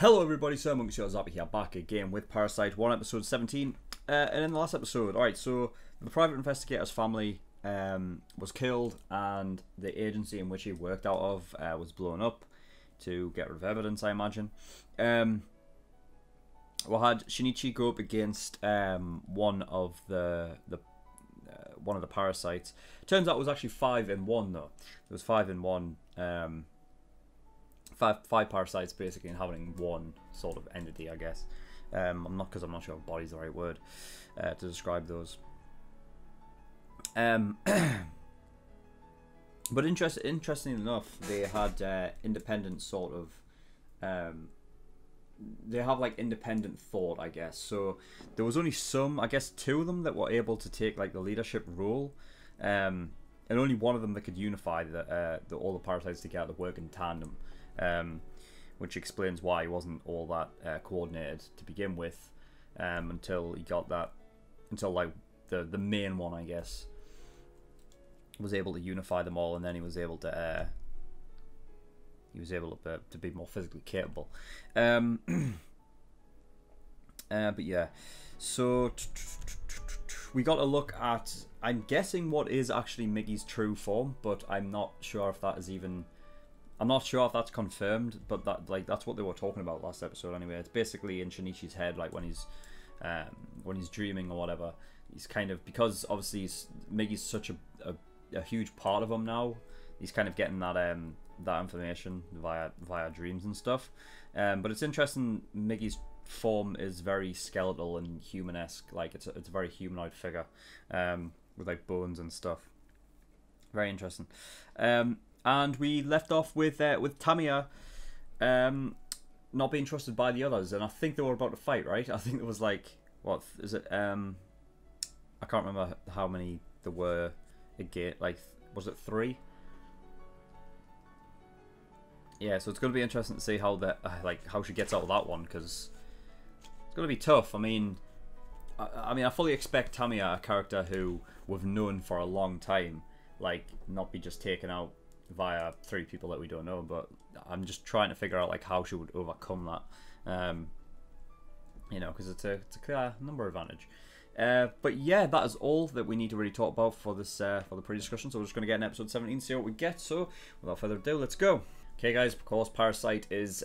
Hello everybody, SirMonkeySuit here, back again with Parasyte 1 episode 17. And in the last episode, alright, so the private investigator's family was killed and the agency in which he worked out of was blown up to get rid of evidence, I imagine. We had Shinichi go up against one of the parasites. Turns out it was actually 5-in-1 though. It was 5-in-1. Five parasites basically inhabiting one sort of entity, I guess. I'm not sure if body's the right word to describe those. But interestingly enough, they had independent sort of. They have like independent thought, I guess. So there was only some, I guess, 2 of them that were able to take like the leadership role, and only one of them that could unify all the parasites together to work in tandem. Which explains why he wasn't all that coordinated to begin with, until he got that, until like the main one, I guess, was able to unify them all, and then he was able to be more physically capable. But yeah, so we got a look at, I'm guessing, what is actually Miggy's true form, but I'm not sure if that is even. I'm not sure if that's confirmed, but that's what they were talking about last episode anyway. It's basically in Shinichi's head, like when he's dreaming or whatever. He's kind of, because obviously Miggy's such a huge part of him now. He's kind of getting that information via dreams and stuff. But it's interesting. Miggy's form is very skeletal and human-esque. Like it's a very humanoid figure, with like bones and stuff. Very interesting. And we left off with Tamiya not being trusted by the others, and I think they were about to fight, right? I think there was like, what is it? I can't remember how many there were again. Like, was it 3? Yeah, so it's going to be interesting to see how how she gets out of that one, because it's going to be tough. I mean, I fully expect Tamiya, a character who we've known for a long time, like not be just taken out via 3 people that we don't know, but I'm just trying to figure out like how she would overcome that, you know, because it's a clear number advantage. But yeah, that is all that we need to really talk about for this for the pre-discussion. So we're just going to get in episode 17, see what we get. So without further ado, let's go. Okay guys, of course Parasyte is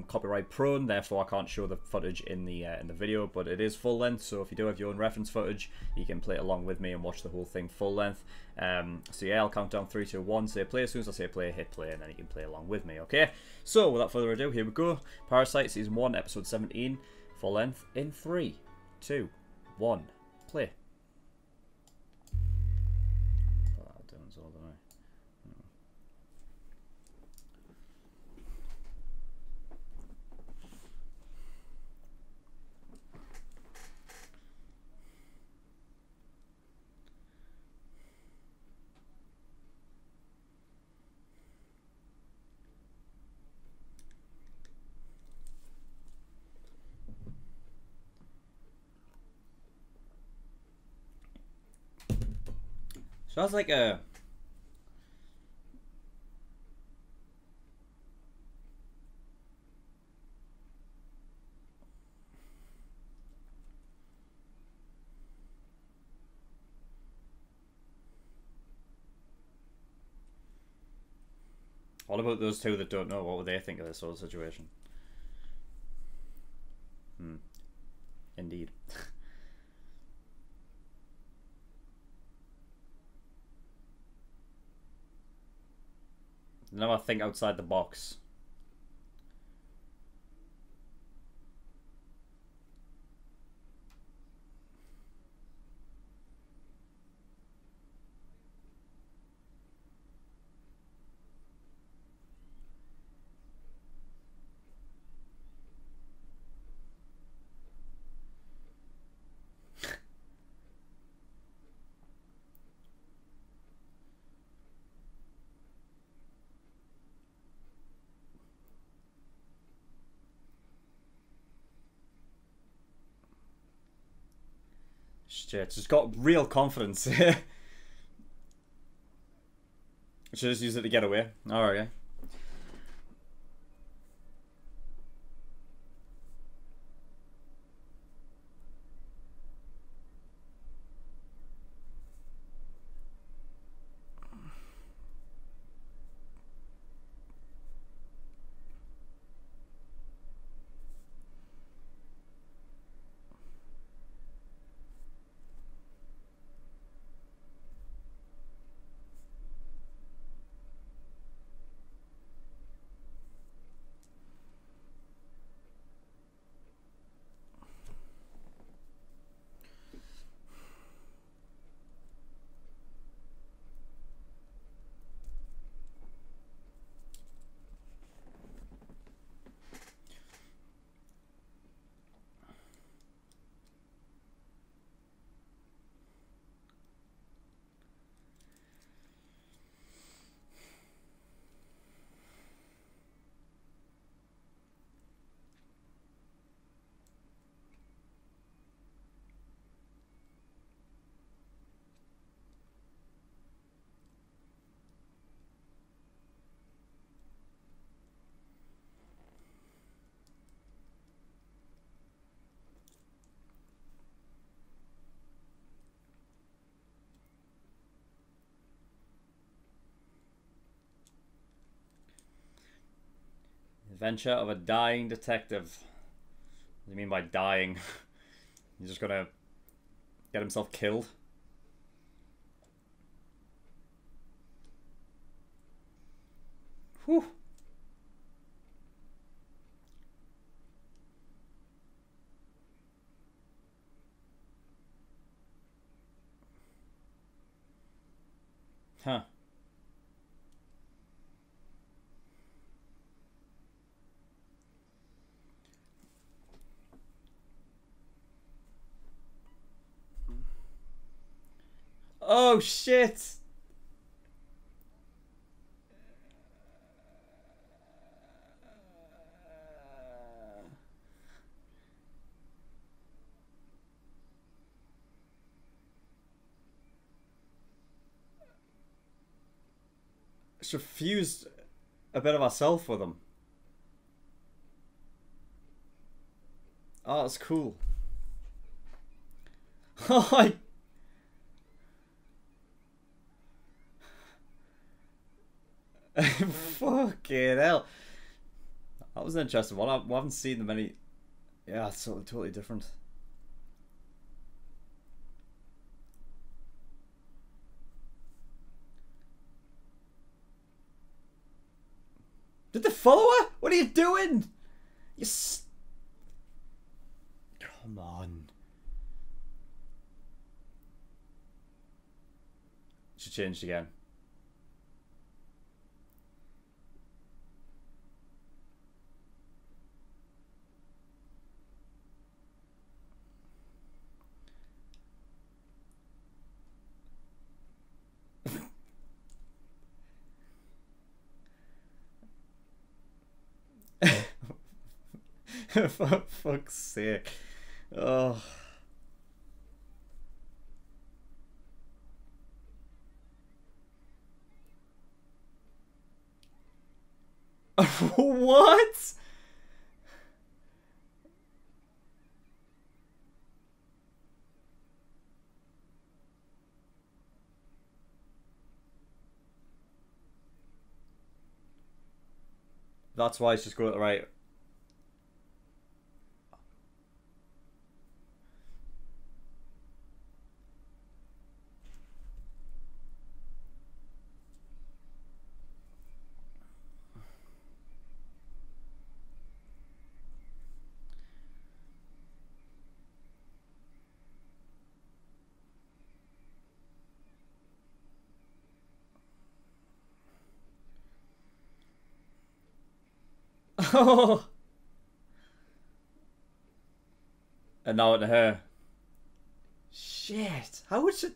copyright prone, therefore I can't show the footage in the video, but it is full length, so if you do have your own reference footage, you can play it along with me and watch the whole thing full length. So yeah, I'll count down 3, 2, 1, say play. As soon as I say play, hit play, and then you can play along with me, okay? So without further ado, here we go. Parasyte Season 1, Episode 17, full length, in 3, 2, 1, play. So that's like a... What about those 2 that don't know? What would they think of this sort of situation? Indeed. Never think outside the box. Shit, just got real confidence. Should just use it to get away. Alright. Adventure of a dying detective. What do you mean by dying? He's just gonna get himself killed? Whew. Huh. Oh shit! She fused a bit of herself with him. Oh, that's cool. Oh, fucking hell. That was an interesting one. I haven't seen them any. Yeah, it's totally different. Did they follow her? What are you doing? Come on. She changed again. For fuck's sake. Oh. What? That's why it's just going to the right. Oh. And now to her. Shit. How would she...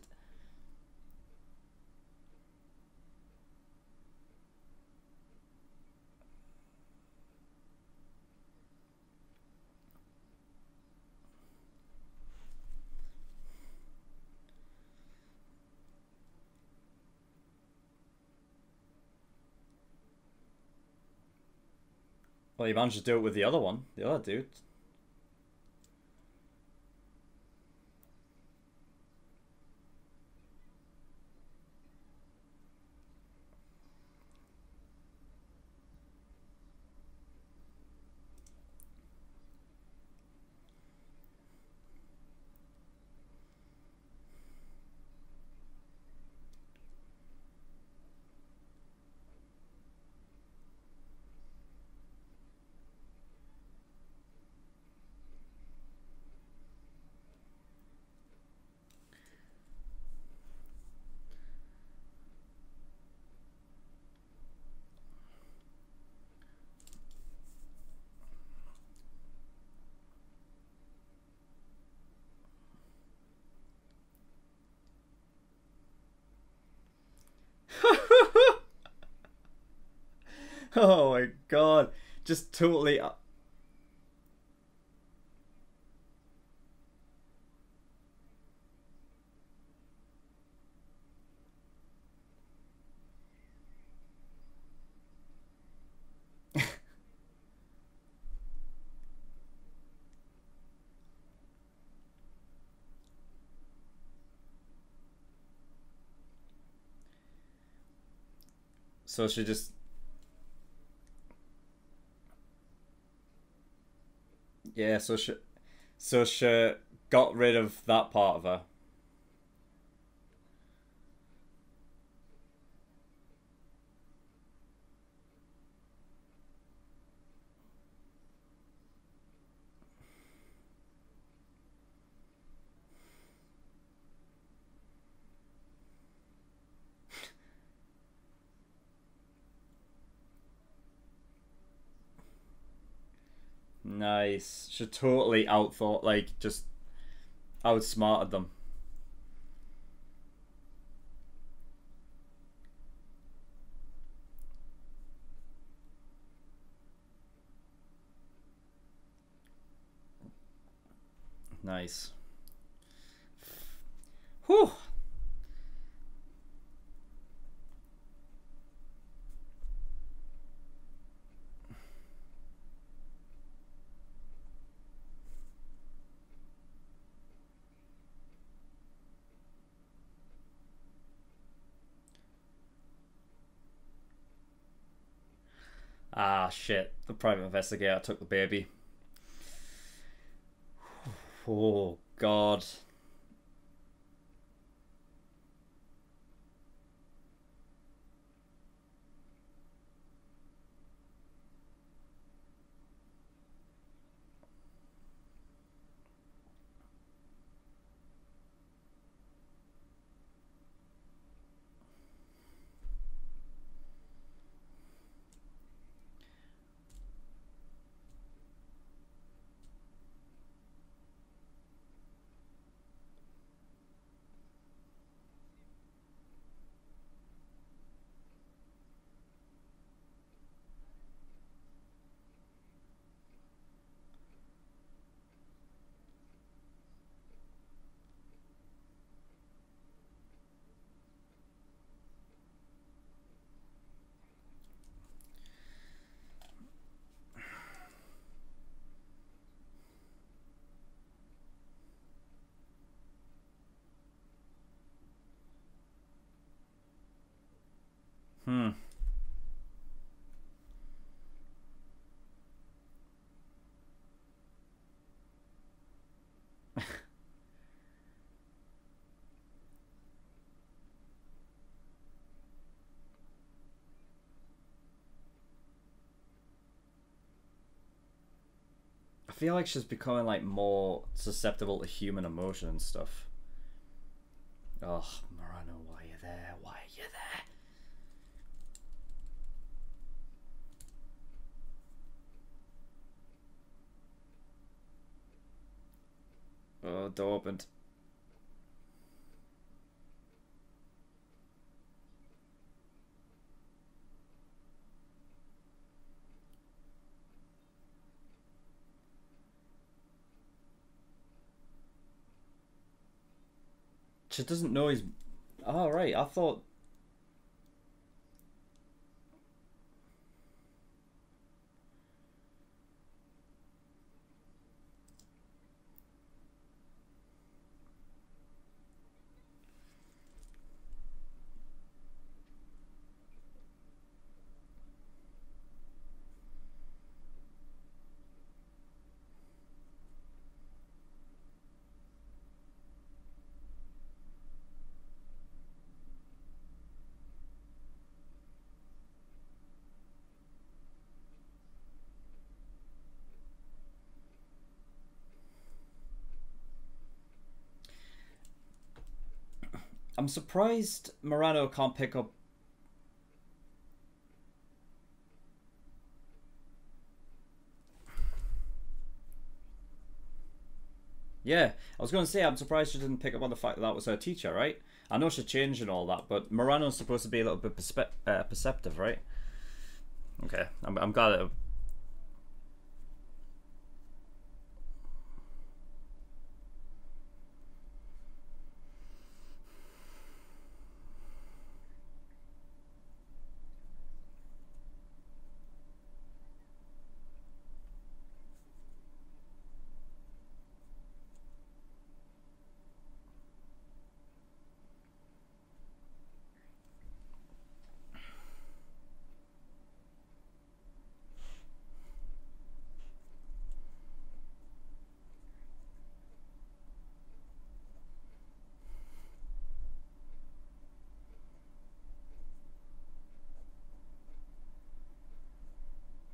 Well, you managed to do it with the other one. The other dude. Oh my god. Just totally... So she just... Yeah, so she got rid of that part of her. Nice. She totally outthought, like, just outsmarted them. Nice. Whew. Ah, shit. The private investigator took the baby. Oh, God. Hmm. I feel like she's becoming, like, more susceptible to human emotion and stuff. Oh, Morano, why are you there? Why are you there? Oh, door opened. She doesn't know he's... Oh, right, I thought... I'm surprised Morano can't pick up... Yeah, I was going to say, I'm surprised she didn't pick up on the fact that that was her teacher, right? I know she changed and all that, but Morano's supposed to be a little bit perceptive, right? Okay, I'm glad it...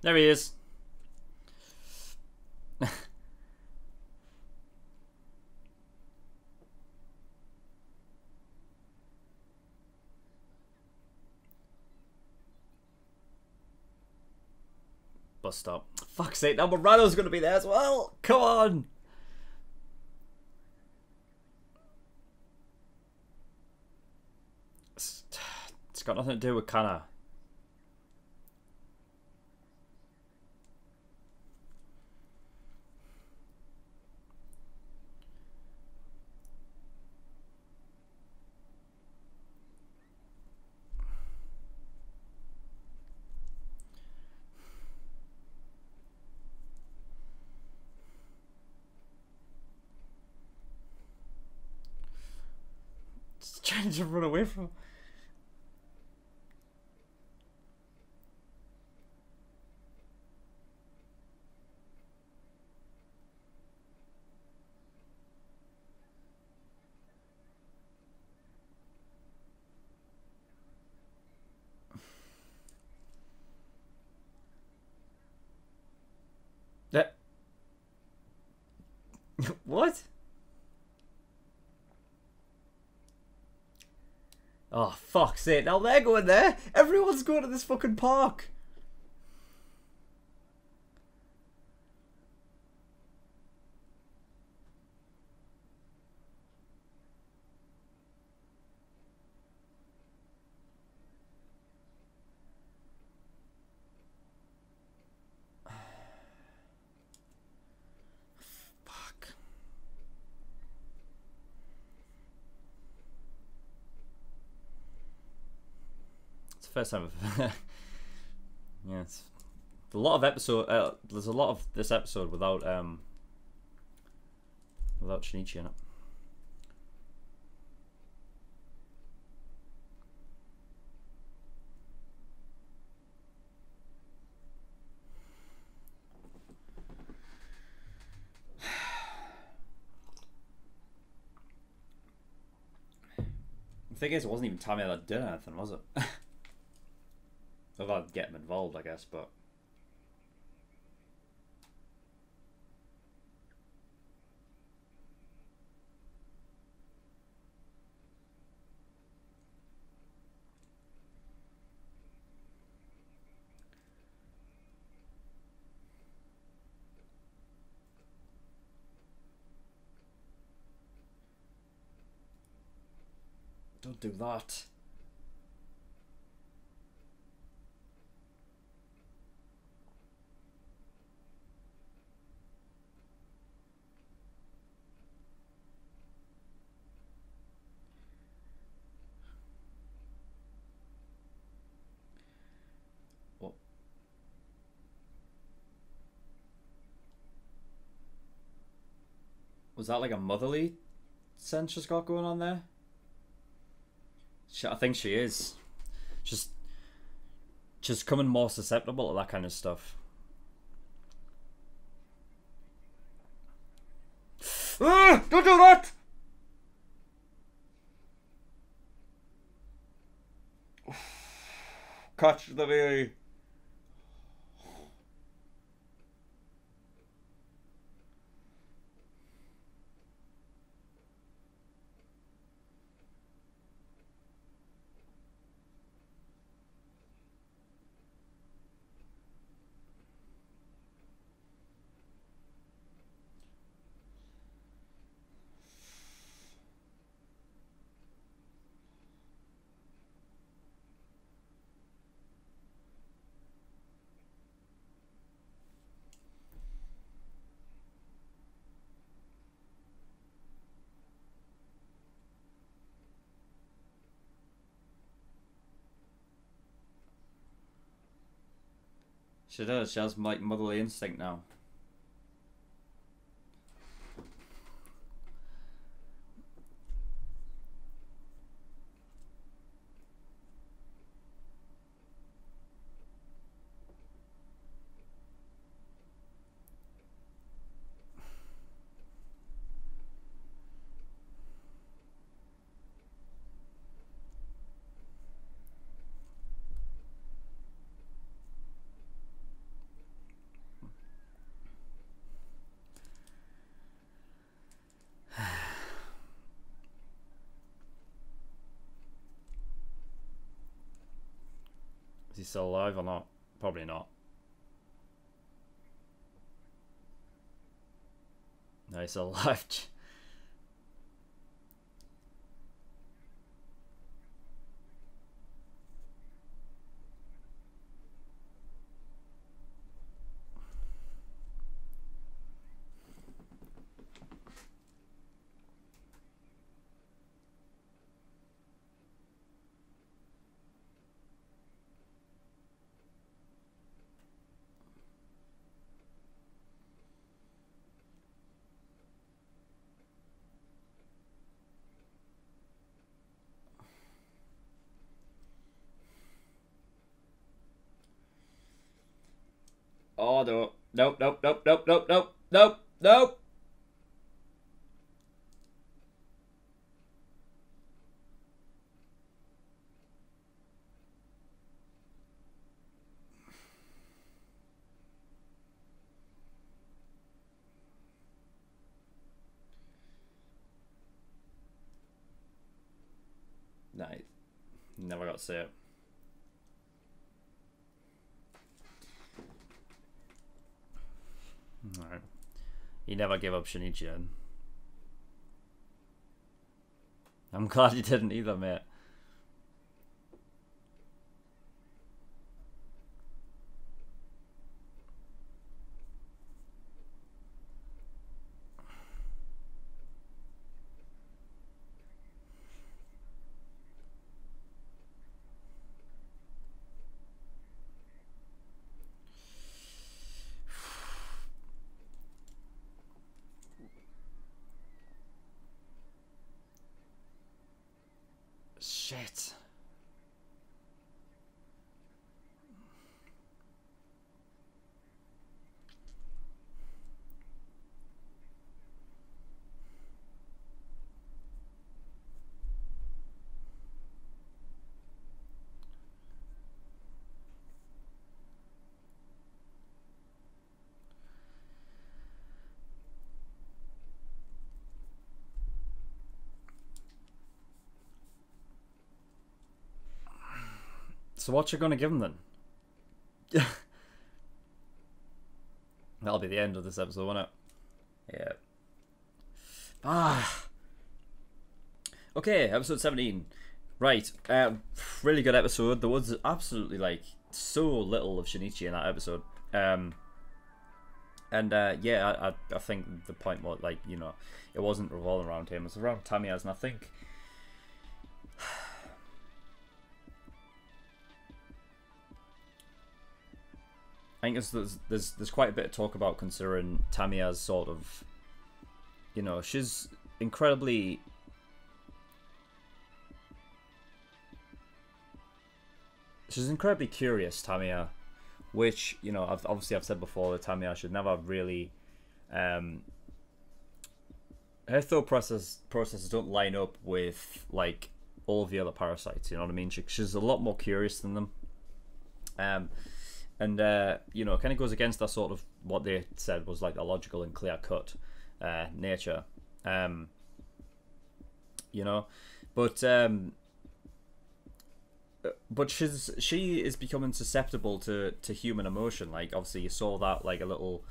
There he is. Bus stop. Fuck's sake, now Morano's gonna be there as well. Come on. It's got nothing to do with Kana. Just trying to run away from him. What? Oh, fuck's sake. Now they're going there. Everyone's going to this fucking park. First time yeah, it's a lot of episode there's a lot of this episode without Shinichi in it. The thing is, it wasn't even Tamia that did anything, was it? Although I'd get him involved, I guess, but... Don't do that. Was that like a motherly sense she's got going on there? I think she is. Just becoming more susceptible to that kind of stuff. Ah, don't do that! Catch the baby. She does. She has like motherly instinct now. Is he still alive or not? Probably not. No, he's still alive. Oh, no. Nope, nope, nope, nope, nope, nope, nope, nope. Nice. Never got to see it. Alright. He never gave up Shinichi then. I'm glad you didn't either, mate. Shit. So what you gonna give him then? That'll be the end of this episode, won't it? Yeah. Ah. Okay, episode 17. Right. Really good episode. There was absolutely like so little of Shinichi in that episode. Yeah, I think the point was like, you know, it wasn't revolving around him. It was around Tamiya's, and I think there's quite a bit of talk about, considering Tamiya's sort of, you know, she's incredibly curious, Tamiya, which, you know, I've said before that Tamiya should never really her thought processes don't line up with like all of the other parasites, you know what I mean? She's a lot more curious than them. And you know, it kind of goes against that sort of what they said was like a logical and clear-cut nature, you know, but she is becoming susceptible to human emotion. Like, obviously you saw that like a little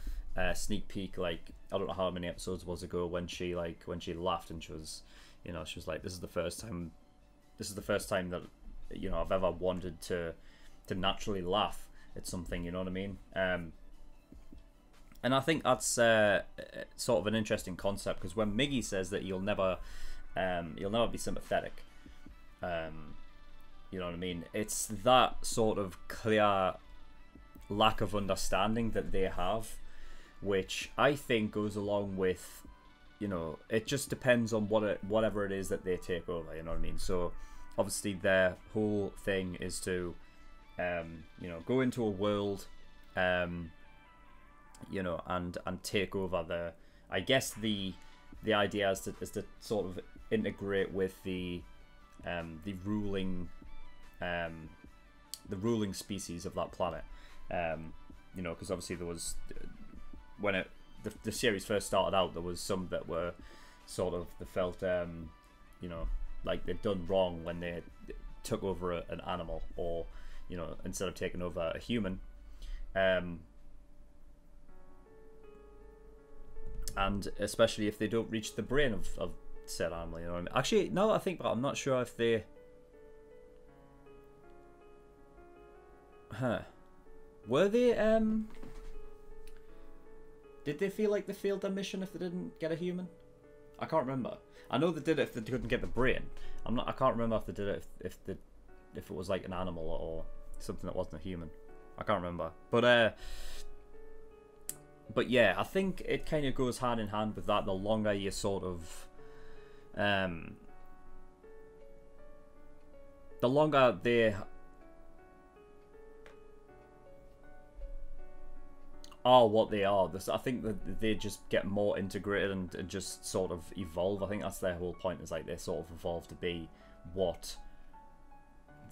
sneak peek, like I don't know how many episodes was ago, when she laughed and she was, you know, she was like, this is the first time that, you know, I've ever wanted to naturally laugh. It's something, you know what I mean? And I think that's sort of an interesting concept, because when Miggy says that you'll never be sympathetic, you know what I mean? It's that sort of clear lack of understanding that they have, which I think goes along with, you know, it just depends on whatever it is that they take over, you know what I mean? So obviously their whole thing is to you know, go into a world, you know, and take over the, I guess the idea is to sort of integrate with the ruling species of that planet, you know, because obviously there was, when the series first started out, there was some that were sort of, they felt you know, like they'd done wrong when they took over an animal, or, you know, instead of taking over a human. And especially if they don't reach the brain of said animal, you know what I mean? Actually, now that I think about it, I'm not sure if they... Were they, did they feel like they failed their mission if they didn't get a human? I can't remember. I know they did it if they couldn't get the brain. I can't remember if they did it if it was like an animal or something that wasn't a human. I can't remember. But yeah, I think it kind of goes hand in hand with that. The longer you sort of, the longer they are what they are, I think that they just get more integrated and just sort of evolve. I think that's their whole point, is like they sort of evolve to be what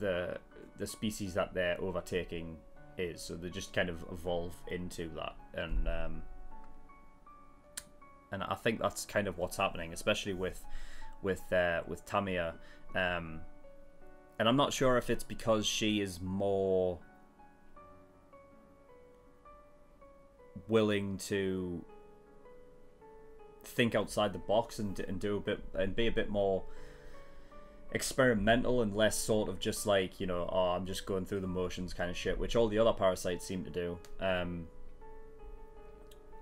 the species that they're overtaking is. So they just kind of evolve into that, and I think that's kind of what's happening, especially with Tamiya, and I'm not sure if it's because she is more willing to think outside the box and do a bit and be a bit more experimental and less sort of just like, you know, oh, I'm just going through the motions kind of shit, which all the other parasites seem to do. And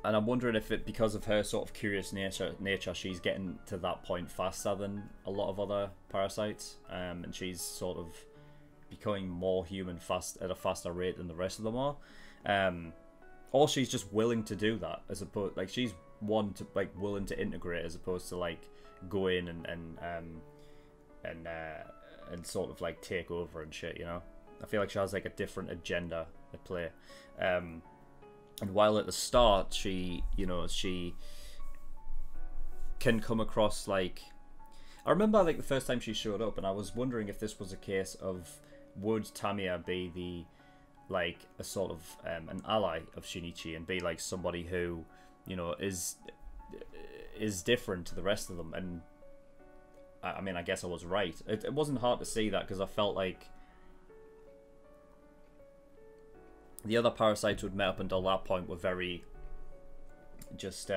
I'm wondering if it, because of her sort of curious nature, she's getting to that point faster than a lot of other parasites, and she's sort of becoming more human at a faster rate than the rest of them are. Or she's just willing to do that, as opposed, like, she's willing to integrate, as opposed to like go in and sort of like take over and shit, you know. I feel like she has like a different agenda at play. And while at the start she can come across like, I remember like the first time she showed up, and I was wondering if this was a case of, would Tamiya be the, like, a sort of an ally of Shinichi, and be like somebody who, you know, is different to the rest of them. And I mean, I guess I was right. It wasn't hard to see that, because I felt like the other parasites who'd met up until that point were very just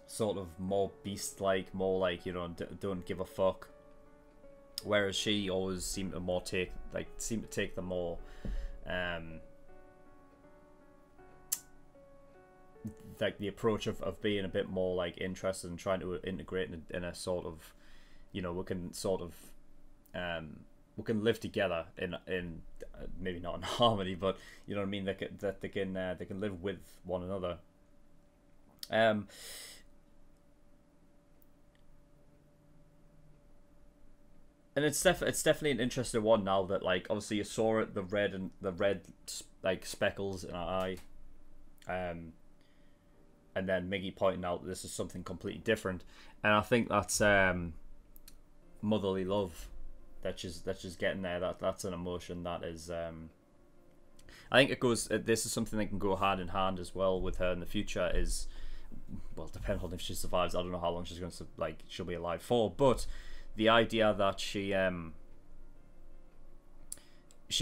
sort of more beast-like, more like, you know, don't give a fuck. Whereas she always seemed to take the more like the approach of being a bit more like interested and trying to integrate in a sort of, you know, we can live together in maybe not in harmony, but you know what I mean, that they can live with one another. And it's definitely an interesting one now that, like, obviously you saw it, the red like speckles in her eye, and then Miggy pointing out that this is something completely different, and I think that's motherly love that's just getting there. That's an emotion that is I think it goes. This is something that can go hand in hand as well with her in the future. Is, well, depending on if she survives. I don't know how long she's going to, like, she'll be alive for, but the idea that she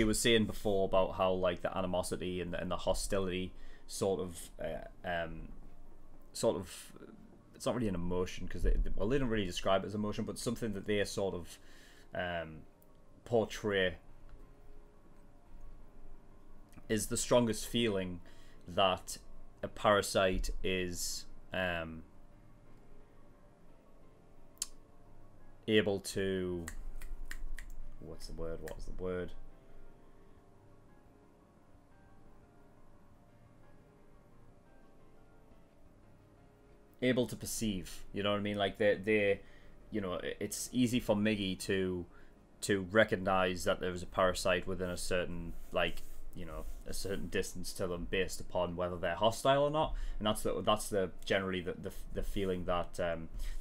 was saying before about how, like, the animosity and the hostility sort of it's not really an emotion, because they don't really describe it as emotion, but something that they sort of portray is the strongest feeling that a parasite is able to, what was the word? Able to perceive, you know what I mean? Like they you know, it's easy for Miggy to recognize that there's a parasite within a certain, like, you know, a certain distance to them based upon whether they're hostile or not, and that's generally the feeling that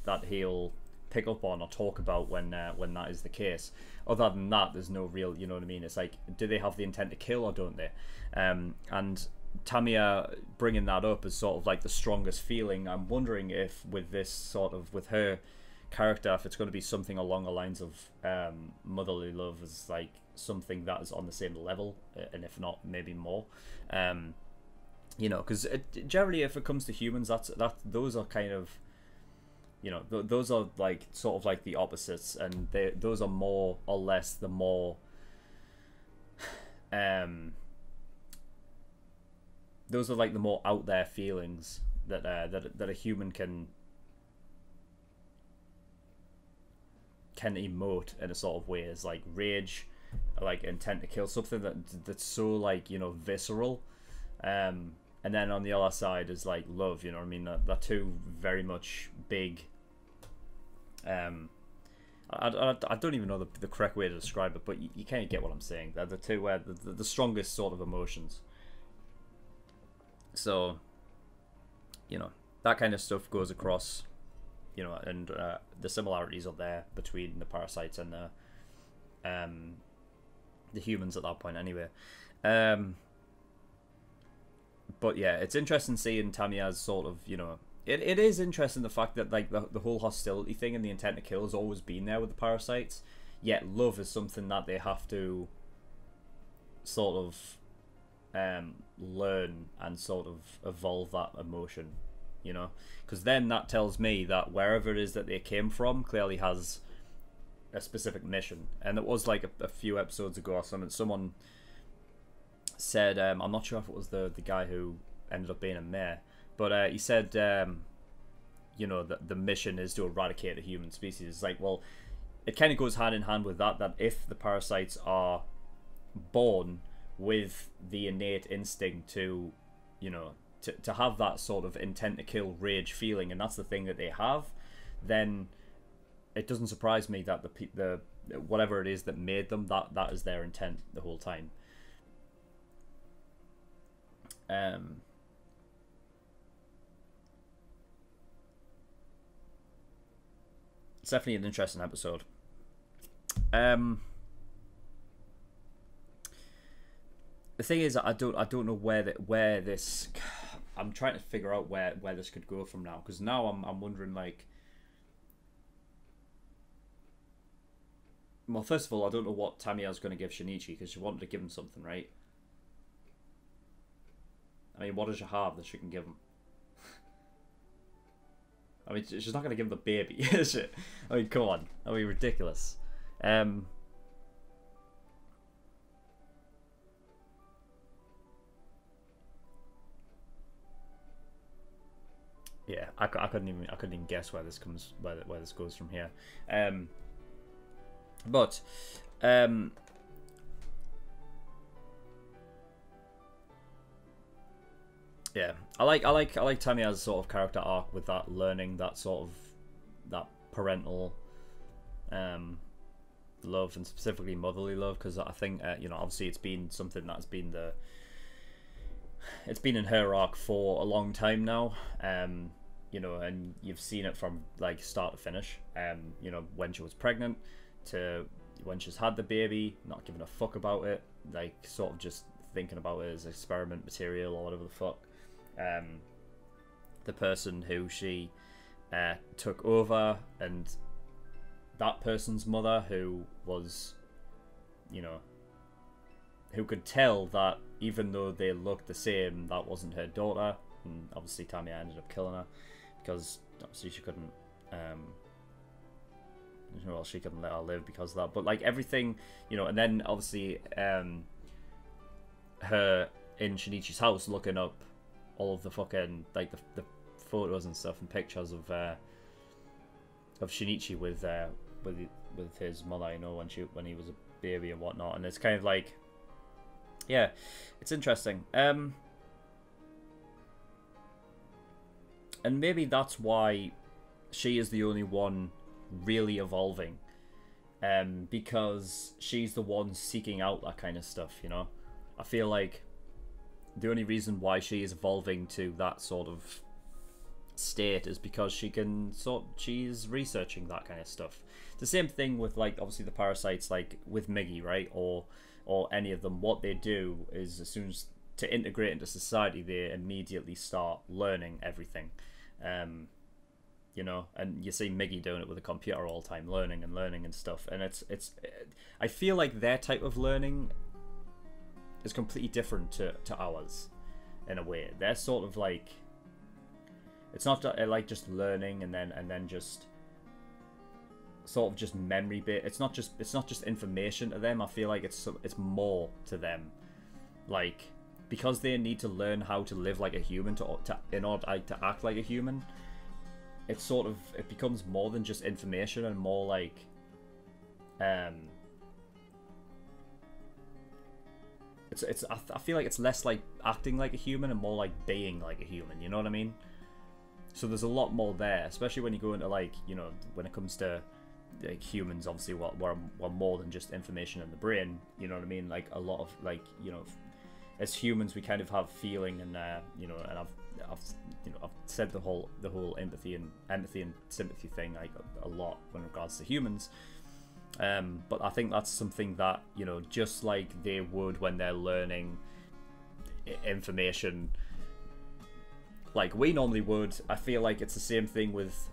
that he'll pick up on or talk about when that is the case. Other than that, there's no real, you know what I mean? It's like, do they have the intent to kill or don't they? And Tamiya bringing that up as sort of like the strongest feeling, I'm wondering if with this sort of, with her character, if it's going to be something along the lines of motherly love, is like something that is on the same level, and if not maybe more. You know, because generally if it comes to humans, those are kind of, you know, those are like sort of like the opposites, and those are more or less the more those are like the more out there feelings that that a human can emote in a sort of way, is like rage, like intent to kill, something that's so like, you know, visceral. And then on the other side is like love, you know what I mean? They're two very much big. I don't even know the correct way to describe it, but you kind of get what I'm saying. They're the two where the strongest sort of emotions. So, you know, that kind of stuff goes across, you know, and the similarities are there between the parasites and the humans at that point anyway. But yeah, it's interesting seeing Tamiya's sort of, you know, it is interesting the fact that like the whole hostility thing and the intent to kill has always been there with the parasites, yet love is something that they have to sort of learn and sort of evolve that emotion, you know, because then that tells me that wherever it is that they came from clearly has a specific mission. And it was like a few episodes ago or something, someone said, I'm not sure if it was the guy who ended up being a mayor, but he said, you know, that the mission is to eradicate the human species. It's like, well, it kind of goes hand in hand with that if the parasites are born with the innate instinct to, you know, to have that sort of intent to kill rage feeling, and that's the thing that they have, then it doesn't surprise me that the whatever it is that made them, that is their intent the whole time. It's definitely an interesting episode. The thing is, I don't know where this. I'm trying to figure out where this could go from now, because now I'm wondering, like, well, first of all, I don't know what Tamiya's going to give Shinichi, because she wanted to give him something, right? I mean, what does she have that she can give him? I mean, she's not going to give him the baby, is she? I mean, come on. I mean, ridiculous. Yeah, I couldn't even guess where this comes, where this goes from here. But yeah, I like Tamiya's sort of character arc with that learning, that sort of that parental love, and specifically motherly love, because I think you know, obviously it's been something that's been it's been in her arc for a long time now, you know, and you've seen it from like start to finish, you know, when she was pregnant to when she's had the baby, not giving a fuck about it, like sort of just thinking about it as experiment material or whatever the fuck. The person who she took over, and that person's mother, who was, you know, who could tell that even though they looked the same, that wasn't her daughter, and obviously Tamiya ended up killing her because obviously she couldn't, well, she couldn't let her live because of that. But like everything, you know, and then obviously her in Shinichi's house looking up all of the fucking like the photos and stuff and pictures of Shinichi with his mother, you know, when he was a baby and whatnot, and it's kind of like, yeah, it's interesting. And maybe that's why she is the only one really evolving, because she's the one seeking out that kind of stuff, you know. I feel like the only reason why she is evolving to that sort of state is because she's researching that kind of stuff. The same thing with, like, obviously the parasites, like with Miggy, right, or any of them. What they do is, as soon as to integrate into society, they immediately start learning everything. you know, and you see Miggy doing it with a computer all the time, learning and stuff, and I feel like their type of learning is completely different to ours, in a way. They're sort of like, it's not like just learning and then just sort of just memory bit. It's not just information to them. I feel like it's more to them, like, because they need to learn how to live like a human in order to act like a human. It's sort of, it becomes more than just information and more like I feel like it's less like acting like a human and more like being like a human, you know what I mean? So there's a lot more there, especially when you go into, like, you know, when it comes to like humans, obviously we're more than just information in the brain, you know what I mean? Like a lot of, like, you know, as humans we kind of have feeling, and you know, and I've said the whole empathy and sympathy thing like a lot when regards to humans, but I think that's something that, you know, just like they would when they're learning information like we normally would, I feel like it's the same thing with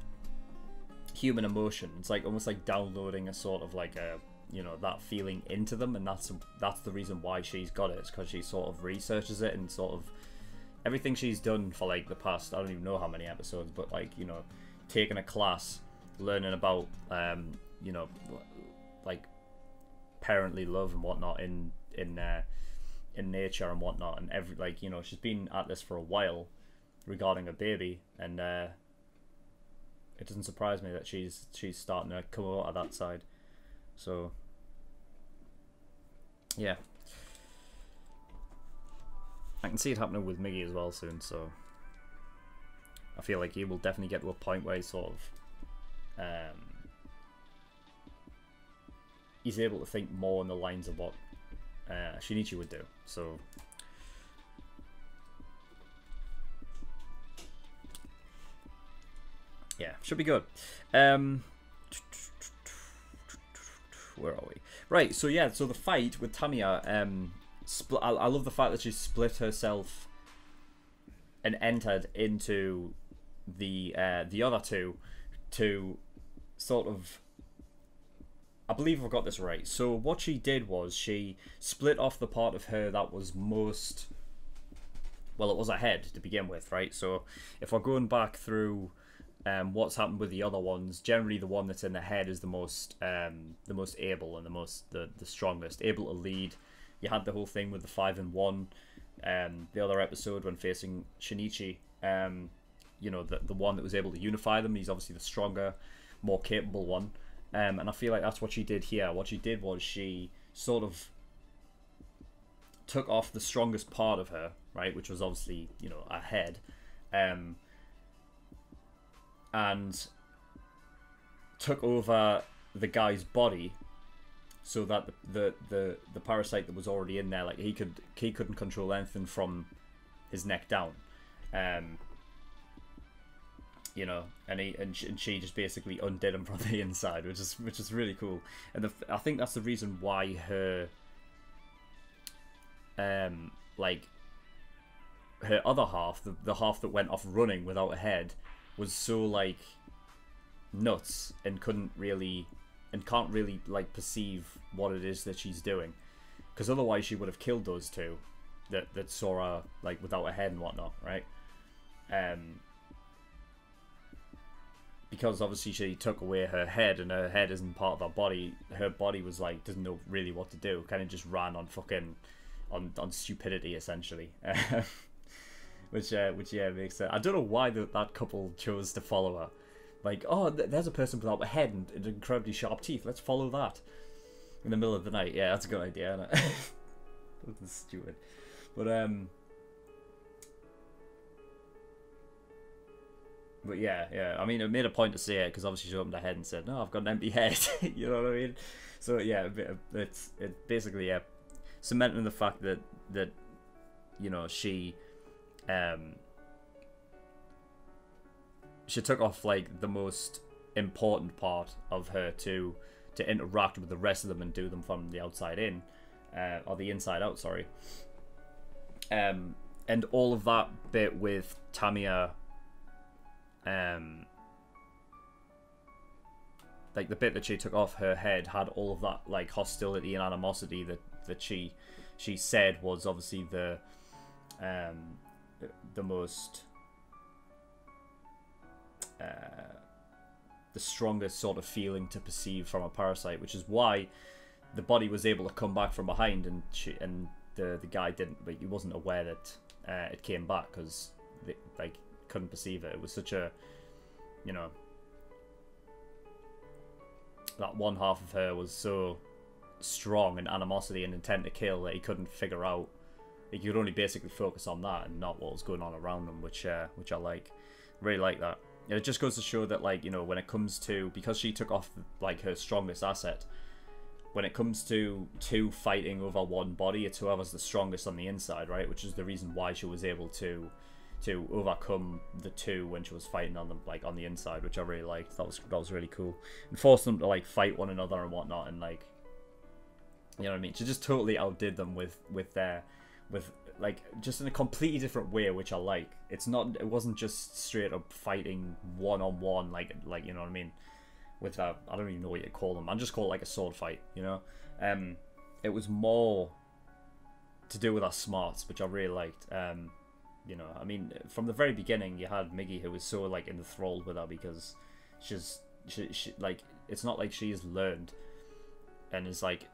human emotion. It's like almost like downloading a sort of like a, you know, that feeling into them, and that's the reason why she's got it. It's because she sort of researches it, and sort of everything she's done for like the past, I don't even know how many episodes, but like, you know, taking a class, learning about you know, like parently love and whatnot in nature and whatnot, and every, like, you know, she's been at this for a while regarding a baby, and it doesn't surprise me that she's starting to come out of that side. So yeah, I can see it happening with Miggy as well soon, so I feel like he will definitely get to a point where he sort of he's able to think more in the lines of what Shinichi would do. So yeah, should be good. Where are we? Right, so yeah, so the fight with Tamiya, I love the fact that she split herself and entered into the other two to sort of, I believe I've got this right. So what she did was she split off the part of her that was most, well, it was a head to begin with, right? So if we're going back through what's happened with the other ones, generally the one that's in the head is the most able and the strongest, able to lead. You had the whole thing with the 5-in-1, the other episode when facing Shinichi, you know, the one that was able to unify them. He's obviously the stronger, more capable one, and I feel like that's what she did here. What she did was she sort of took off the strongest part of her, right, which was obviously, you know, a head, and took over the guy's body, so that the parasite that was already in there, like he couldn't control anything from his neck down, you know, and she just basically undid him from the inside, which is really cool. And I think that's the reason why her like her other half, the half that went off running without a head, was so like nuts and can't really like perceive what it is that she's doing, because otherwise she would have killed those two that saw her like without a head and whatnot, right? Because obviously she took away her head, and her head isn't part of her body. Her body was like, doesn't know really what to do, kind of just ran on fucking on stupidity essentially. Which yeah, makes sense. I don't know why that couple chose to follow her. Like, oh, there's a person without a head and incredibly sharp teeth. Let's follow that in the middle of the night. Yeah, that's a good idea, isn't it? That's stupid. But yeah. I mean, it made a point to say it because obviously she opened her head and said, "No, I've got an empty head." You know what I mean? So yeah, it's basically, yeah, cementing the fact that you know, she took off like the most important part of her to interact with the rest of them and do them from the outside in, or the inside out, sorry. And all of that bit with Tamiya like the bit that she took off her head had all of that like hostility and animosity that she said was obviously the most the strongest sort of feeling to perceive from a parasite, which is why the body was able to come back from behind, and the guy didn't, but he wasn't aware that it came back because they like couldn't perceive it. It was such a, you know, that one half of her was so strong in animosity and intent to kill that he couldn't figure out. He could only basically focus on that and not what was going on around him, which I like, really like that. And it just goes to show that, like, you know, when it comes to, because she took off like her strongest asset, when it comes to two fighting over one body, it's whoever's the strongest on the inside, right? Which is the reason why she was able to overcome the two when she was fighting on them, like on the inside, which I really liked. That was really cool, and forced them to like fight one another and whatnot, and like, you know what I mean? She just totally outdid them with like just in a completely different way, which I like. It wasn't just straight up fighting one on one, like you know what I mean? With that, I don't even know what you call them. I just call it like a sword fight, you know. It was more to do with her smarts, which I really liked. You know, I mean, from the very beginning, you had Miggy, who was so like enthralled with her because she like, it's not like she has learned and is like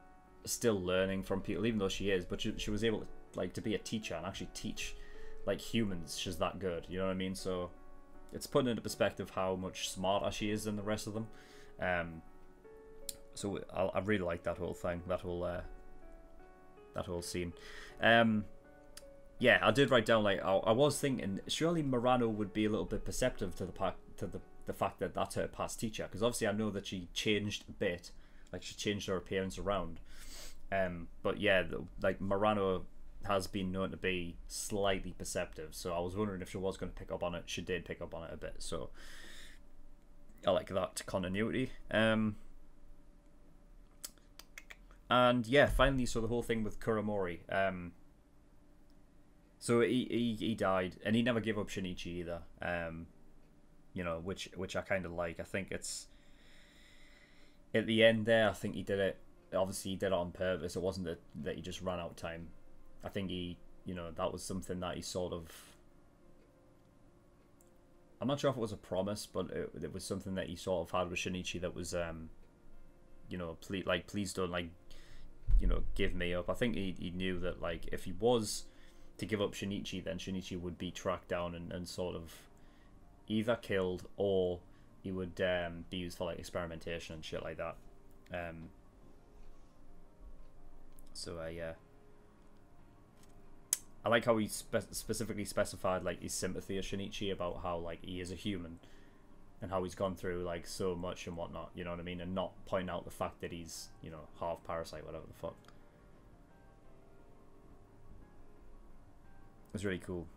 still learning from people, even though she is, but she was able to like to be a teacher and actually teach like humans. She's that good, you know what I mean? So it's putting into perspective how much smarter she is than the rest of them. So I really like that whole thing, that whole scene. Yeah, I did write down, like, I was thinking surely Morano would be a little bit perceptive to the fact that that's her past teacher, because obviously I know that she changed a bit, like she changed her appearance around. But yeah, like Morano has been known to be slightly perceptive, so I was wondering if she was going to pick up on it. She did pick up on it a bit, so I like that continuity. And yeah, finally, so the whole thing with Kuramori. So he died, and he never gave up Shinichi either. You know, which I kind of like. I think it's at the end there. I think he did it. Obviously, he did it on purpose. It wasn't that he just ran out of time. I think he, you know, that was something that he sort of. I'm not sure if it was a promise, but it was something that he sort of had with Shinichi that was, you know, please don't, like, you know, give me up. I think he knew that, like, if he was to give up Shinichi, then Shinichi would be tracked down and sort of either killed, or he would be used for like experimentation and shit like that. So yeah, I like how he specifically specified like his sympathy of Shinichi about how like he is a human and how he's gone through like so much and whatnot, you know what I mean, and not point out the fact that he's, you know, half parasite, whatever the fuck. It's really cool.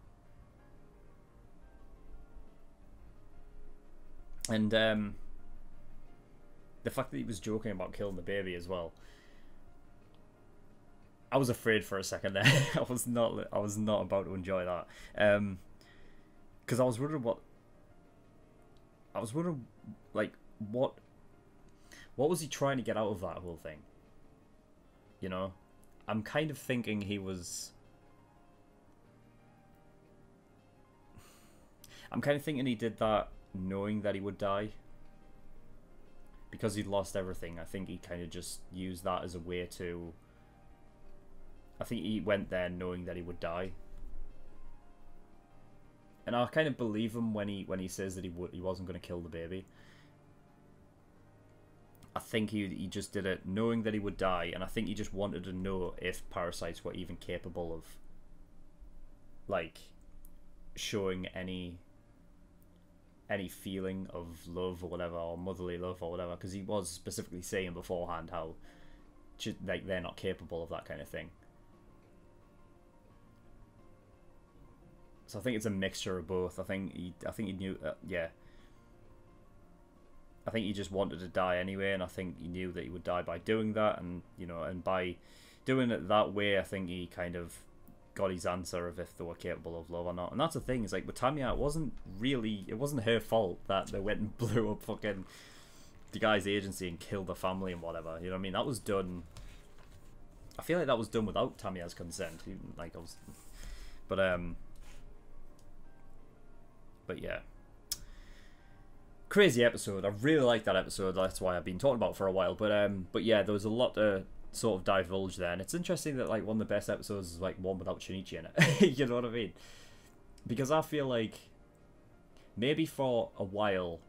And the fact that he was joking about killing the baby as well. I was afraid for a second there. I was not about to enjoy that. Because I was wondering like what was he trying to get out of that whole thing? You know? I'm kind of thinking he was he did that knowing that he would die. Because he'd lost everything, I think he kind of just used that as a way to... I think he went there knowing that he would die. And I kind of believe him when he says that he wasn't going to kill the baby. I think he just did it knowing that he would die, and I think he just wanted to know if parasites were even capable of, like, showing any feeling of love or whatever, or motherly love or whatever, because he was specifically saying beforehand how like they're not capable of that kind of thing. So I think it's a mixture of both. I think he knew, yeah. I think he just wanted to die anyway, and I think he knew that he would die by doing that, and you know, and by doing it that way, I think he kind of got his answer of if they were capable of love or not. And that's the thing, is like with Tamiya, it wasn't her fault that they went and blew up fucking the guy's agency and kill the family and whatever. You know what I mean? That was done. I feel like that was done without Tamiya's consent. Like, but yeah, crazy episode. I really like that episode. That's why I've been talking about it for a while. But yeah, there was a lot to sort of divulge there, and it's interesting that like one of the best episodes is like one without Shinichi in it. You know what I mean? Because I feel like maybe for a while,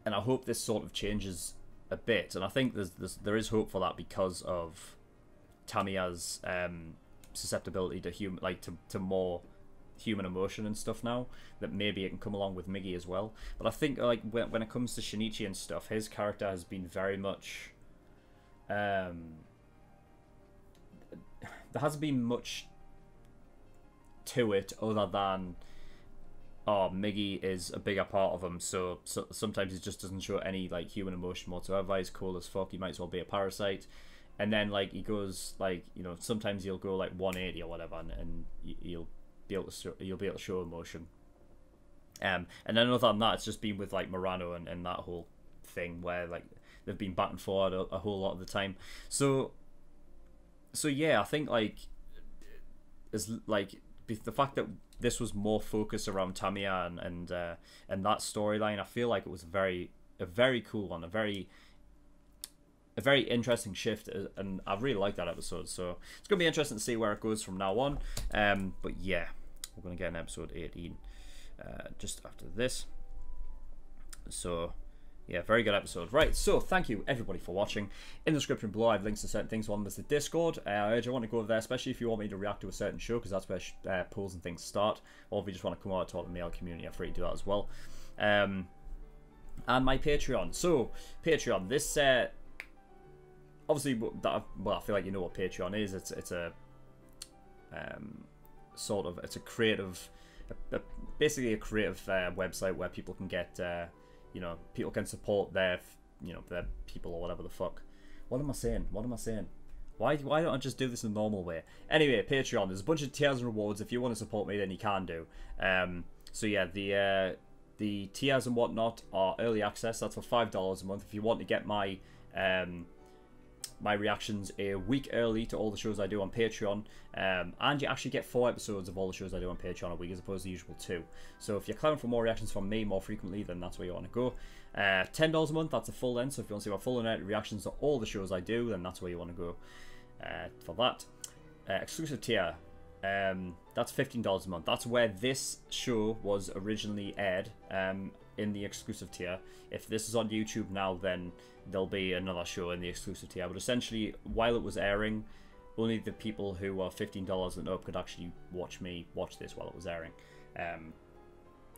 and I hope this sort of changes a bit, and I think there is hope for that because of Tamiya's susceptibility to to more human emotion and stuff now, that maybe it can come along with Miggy as well. But I think like when it comes to Shinichi and stuff, his character has been very much there hasn't been much to it other than, oh, Miggy is a bigger part of him, so sometimes he just doesn't show any like human emotion whatsoever. He's cool as fuck. He might as well be a parasite. And then like he goes like, you know, sometimes he'll go like 180 or whatever, and you'll be able to show emotion. And then other than that, it's just been with like Murano and that whole thing where like they've been back and forward a whole lot of the time. So yeah, I think like is like the fact that this was more focused around Tamiya and that storyline, I feel like it was a very cool one, a very interesting shift, and I really like that episode. So it's gonna be interesting to see where it goes from now on. But yeah, we're gonna get an episode 18 just after this. So yeah, very good episode. Right, so thank you everybody for watching. In the description below I have links to certain things. One was the Discord. I urge you want to go over there, especially if you want me to react to a certain show, because that's where polls and things start. Or if you just want to come out and talk to the male community, I'm free to do that as well. And my Patreon. So Patreon, this obviously, well, I feel like you know what Patreon is. It's a sort of, it's a creative, basically a creative website where people can get, you know, people can support their, you know, their people or whatever the fuck. What am I saying? What am I saying? Why don't I just do this in a normal way? Anyway, Patreon. There's a bunch of tiers and rewards. If you want to support me, then you can do. So yeah, the tiers and whatnot are early access. That's for $5 a month. If you want to get my my reactions a week early to all the shows I do on Patreon, and you actually get 4 episodes of all the shows I do on Patreon a week as opposed to the usual 2. So if you're clamoring for more reactions from me more frequently, then that's where you want to go. $10 a month, that's a full length, so if you want to see my full length reactions to all the shows I do, then that's where you want to go for that. Exclusive tier, that's $15 a month. That's where this show was originally aired, in the exclusive tier. If this is on YouTube now, then there'll be another show in the exclusive tier. But essentially, while it was airing, only the people who were $15 and up could actually watch this while it was airing.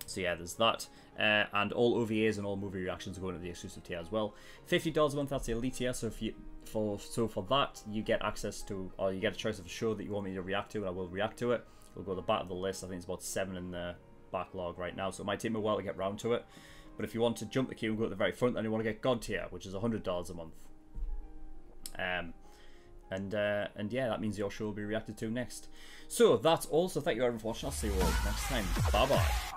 So yeah, there's that. And all OVAs and all movie reactions are going to the exclusive tier as well. $50 a month, that's the elite tier. So if you for that, you get access to, or you get a choice of a show that you want me to react to, and I will react to it. We'll go to the back of the list. I think it's about 7 in the backlog right now, so it might take me a while to get round to it. But if you want to jump the queue and go to the very front, then you want to get God tier, which is $100 a month. And yeah, that means your show will be reacted to next. So that's all. So thank you everyone for watching. I'll see you all next time. Bye bye.